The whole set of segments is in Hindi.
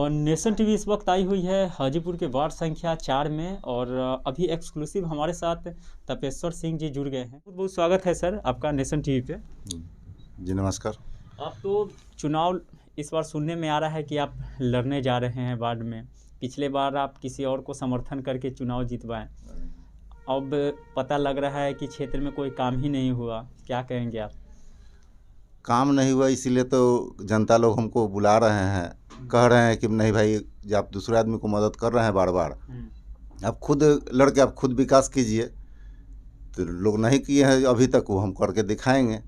और नेशन टीवी इस वक्त आई हुई है हाजीपुर के वार्ड संख्या 4 में और अभी एक्सक्लूसिव हमारे साथ तपेश्वर सिंह जी जुड़ गए हैं। बहुत बहुत स्वागत है सर आपका नेशन टीवी पे। जी नमस्कार। आप तो चुनाव इस बार सुनने में आ रहा है कि आप लड़ने जा रहे हैं वार्ड में। पिछले बार आप किसी और को समर्थन करके चुनाव जितवाएं, अब पता लग रहा है कि क्षेत्र में कोई काम ही नहीं हुआ, क्या कहेंगे आप? काम नहीं हुआ इसीलिए तो जनता लोग हमको बुला रहे हैं, कह रहे हैं कि नहीं भाई, जब आप दूसरे आदमी को मदद कर रहे हैं बार बार, आप खुद लड़के आप खुद विकास कीजिए। तो लोग नहीं किए हैं अभी तक, वो हम करके दिखाएंगे।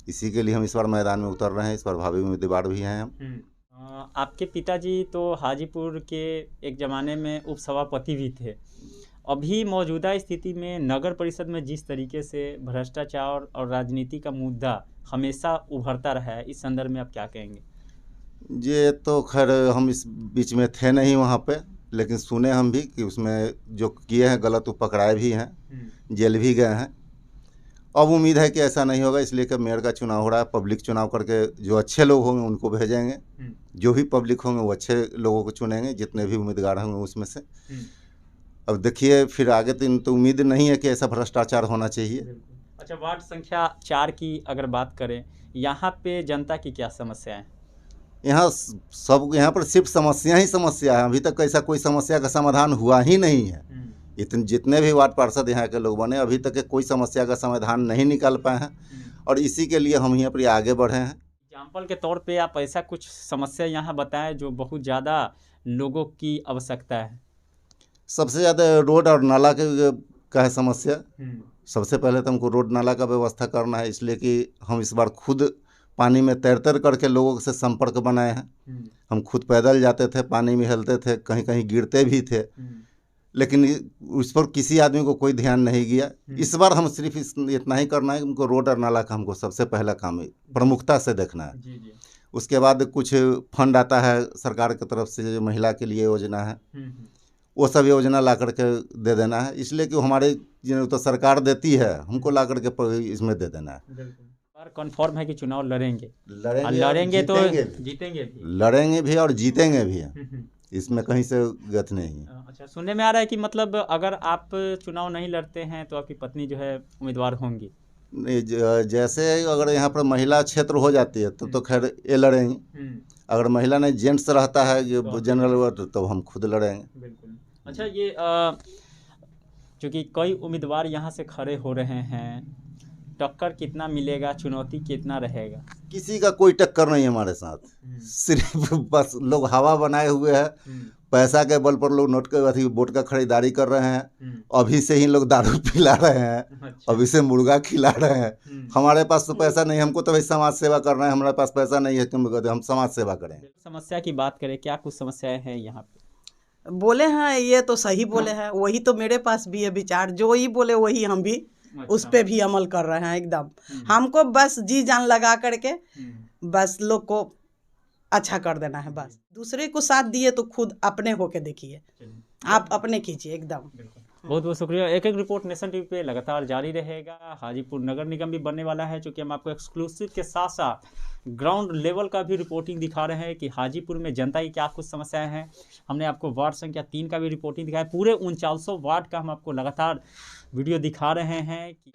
इसी के लिए हम इस बार मैदान में उतर रहे हैं। इस बार भावी उम्मीदवार भी हैं हम। आपके पिताजी तो हाजीपुर के एक ज़माने में उपसभापति भी थे। अभी मौजूदा स्थिति में नगर परिषद में जिस तरीके से भ्रष्टाचार और राजनीति का मुद्दा हमेशा उभरता रहा है, इस संदर्भ में आप क्या कहेंगे? ये तो खैर हम इस बीच में थे नहीं वहाँ पे, लेकिन सुने हम भी कि उसमें जो किए हैं गलत वो पकड़ाए भी हैं, जेल भी गए हैं। अब उम्मीद है कि ऐसा नहीं होगा, इसलिए कि मेयर का चुनाव हो रहा है। पब्लिक चुनाव करके जो अच्छे लोग होंगे उनको भेजेंगे, जो भी पब्लिक होंगे वो अच्छे लोगों को चुनेंगे, जितने भी उम्मीदवार होंगे उसमें से। अब देखिए फिर आगे तो उम्मीद नहीं है कि ऐसा भ्रष्टाचार होना चाहिए। अच्छा, वार्ड संख्या 4 की अगर बात करें, यहाँ पे जनता की क्या समस्या है? यहाँ पर सिर्फ समस्या ही समस्या है। अभी तक ऐसा कोई समस्या का समाधान हुआ ही नहीं है। जितने भी वार्ड पार्षद यहाँ के लोग बने, अभी तक कोई समस्या का समाधान नहीं निकाल पाए हैं, और इसी के लिए हम यहाँ पर आगे बढ़े हैं। एग्जाम्पल के तौर पे आप ऐसा कुछ समस्या यहाँ बताएं जो बहुत ज़्यादा लोगों की आवश्यकता है। सबसे ज़्यादा रोड और नाला का है समस्या। सबसे पहले तो हमको रोड नाला का व्यवस्था करना है, इसलिए कि हम इस बार खुद पानी में तैर करके लोगों से संपर्क बनाए हैं। हम खुद पैदल जाते थे, पानी में हिलते थे, कहीं कहीं गिरते भी थे, लेकिन उस पर किसी आदमी को कोई ध्यान नहीं गया। इस बार हम सिर्फ इतना ही करना है कि हमको रोड और नाला का हमको सबसे पहला काम प्रमुखता से देखना है। उसके बाद कुछ फंड आता है सरकार की तरफ से, जो महिला के लिए योजना है, वो सब योजना ला करके दे देना है। इसलिए कि हमारे तो सरकार देती है, हमको ला करके इसमें दे देना है। कन्फर्म है कि चुनाव लड़ेंगे तो जीतेंगे भी, लड़ेंगे भी और जीतेंगे भी। इसमें कहीं से गत नहीं है। अच्छा, सुनने में आ रहा है कि मतलब अगर आप चुनाव नहीं लड़ते हैं तो आपकी पत्नी जो है उम्मीदवार होंगी। जैसे अगर यहाँ पर महिला क्षेत्र हो जाती है तो खैर ये लड़ेंगे। अगर महिला नहीं जेंट्स रहता है जो जनरल, तो हम खुद लड़ेंगे। बिल्कुल। अच्छा, ये चूँकि कई उम्मीदवार यहाँ से खड़े हो रहे हैं, टक्कर कितना मिलेगा, चुनौती कितना रहेगा? किसी का कोई टक्कर नहीं हमारे साथ। सिर्फ बस लोग हवा बनाए हुए हैं। पैसा के बल पर लोग वोट का खरीदारी कर रहे हैं। अभी से ही लोग दारू पिला रहे हैं। अच्छा। अभी से मुर्गा खिला रहे हैं। हमारे पास तो पैसा नहीं, हमको तो भाई समाज सेवा करना है। हमारे पास पैसा नहीं है कि हम समाज सेवा करें। समस्या की बात करें, क्या कुछ समस्याएं हैं यहाँ पे? बोले हैं ये तो सही बोले हैं, वही तो मेरे पास भी है विचार। जो ही बोले वही हम भी उस पे भी अमल कर रहे हैं एकदम। हमको बस जी जान लगा करके बस लोग को अच्छा कर देना है। बस दूसरे को साथ दिए तो खुद अपने होके देखिए, आप अपने कीजिए एकदम। बहुत बहुत शुक्रिया। एक रिपोर्ट नेशन टीवी पे लगातार जारी रहेगा। हाजीपुर नगर निगम भी बनने वाला है, क्योंकि हम आपको एक्सक्लूसिव के साथ साथ ग्राउंड लेवल का भी रिपोर्टिंग दिखा रहे हैं कि हाजीपुर में जनता की क्या कुछ समस्याएं हैं। हमने आपको वार्ड संख्या 3 का भी रिपोर्टिंग दिखाया। पूरे 4900 वार्ड का हम आपको लगातार वीडियो दिखा रहे हैं कि